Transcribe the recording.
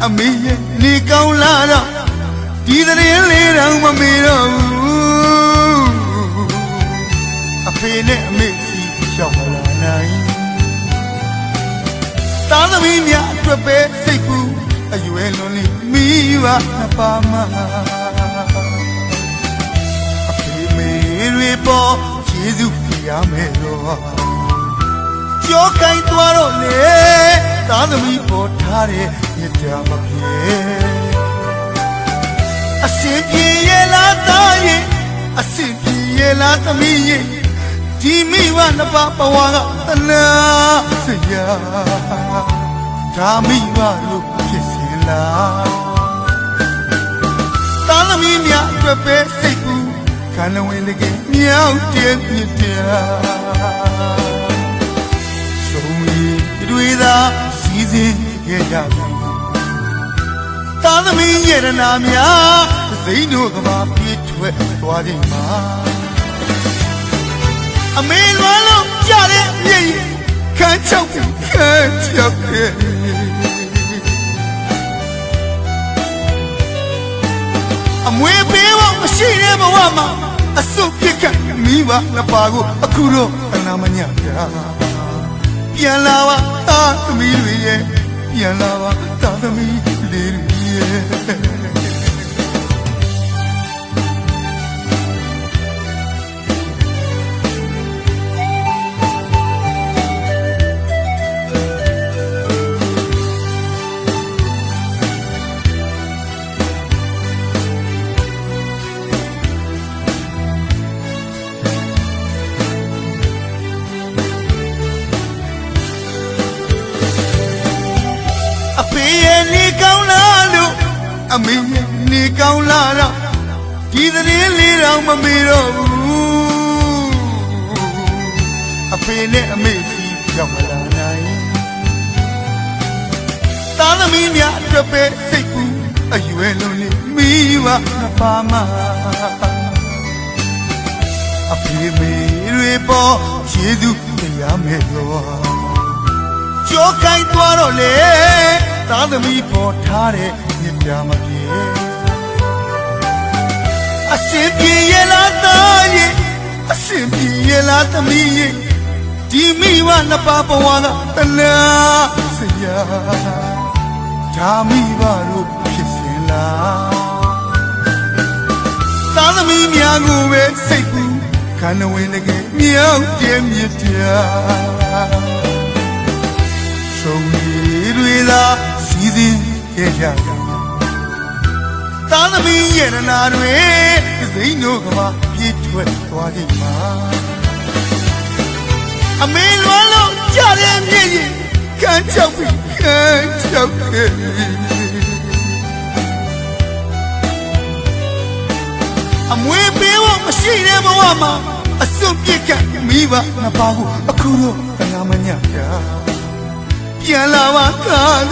အမေရဲ့နေကောင်းလာတော့ဒီသတင်းလေးတော့မမေတော့ဘူးအဖေနဲ့အမေစီရောက်မလာနိုင်သားသမီးများအတွက်ပဲစိတ်ကူးအရွယ်လွန်လေးမိဘနှစ်ပါးမှာအဖေမေတွေပေါ်ကျေးဇူးပြရမယ်တော့ကြောကိုင်းသွားတော့လေသားသမီးပေါ်ထားတဲ့မြတ်တာမပြေအစင်ပြေရလားသားရဲ့အစင်ပြေရလားသမီးရဲ့ဒီမိဘနှစ်ပါးဘဝကတနာစရာဒါမိဘလို့ဖြစ်စီလားသားသမီးများအတွက်ပဲစိတ်ကူးခန္ဓာဝင်တကယ်မြောက်တဲ့မြတ်တာတွေသာစီစဉ်ခဲ့ကြပြီသားသမီးရတနာများစိတ်တို့ကဘာပြေးထွက်သွားခြင်းမှာအမေလွမ်းလို့ကြတဲ့မြည်ခန်းချောက်ခဲ့အမွေပေးဖို့မရှိတဲ့ဘဝမှာအစုပ်ပြစ်ကမိဘနှစ်ပါးကိုအခုတော့အနာမညပြပြန်လာပါသားသမီးတွေရဲ့ပြန်လာပါသားသမီးလေးတွေရဲ့အဖေရဲ့နေကောင်းလာလို့အမေရဲ့နေကောင်းလာတော့ဒီသတင်းလေးတော့မမေတော့ဘူးအဖေနဲ့အမေစီရောက်မလာနိုင်သားသမီးများအတွက်ပဲစိတ်ကူးအရွယ်လုံးလေးမိဘနှစ်ပါးမှာအဖေမေတွေပေါ်ကျေးဇူးတရားမဲ့တော့ကြောကိုင်းသွားတော့လေသားသမီးပေါ်ထားတဲ့မြတ်တာမပြေအစင်ပြေရလားသားရဲ့အစင်ပြေရလားသမီးရဲ့ဒီမိဘနှစ်ပါးဘဝကတနာစရာဒါမိဘတို့ဖြစ်စင်လားသားသမီးများကိုပဲစိတ်ကူးခန္ဓာဝင်တကယ်မြောက်တဲ့မြတ်တာဆုံးတွေသာစီစဉ်ခဲ့ကြသားသမီးရတနာတွေစိတ်တို့ကမှပြေးထွက်သွားကြမှာအမေလွမ်းလို့ကြတဲ့မြည်ရင်ခန်းချောက်ပြီးခန်းချောက်ခဲ့အမွေပေးဖို့မရှိတဲ့ဘဝမှာအစွန့်ပြစ်ကမိဘနှစ်ပါးကိုအခုတော့တနာမညပြပြန်လာပါသားသ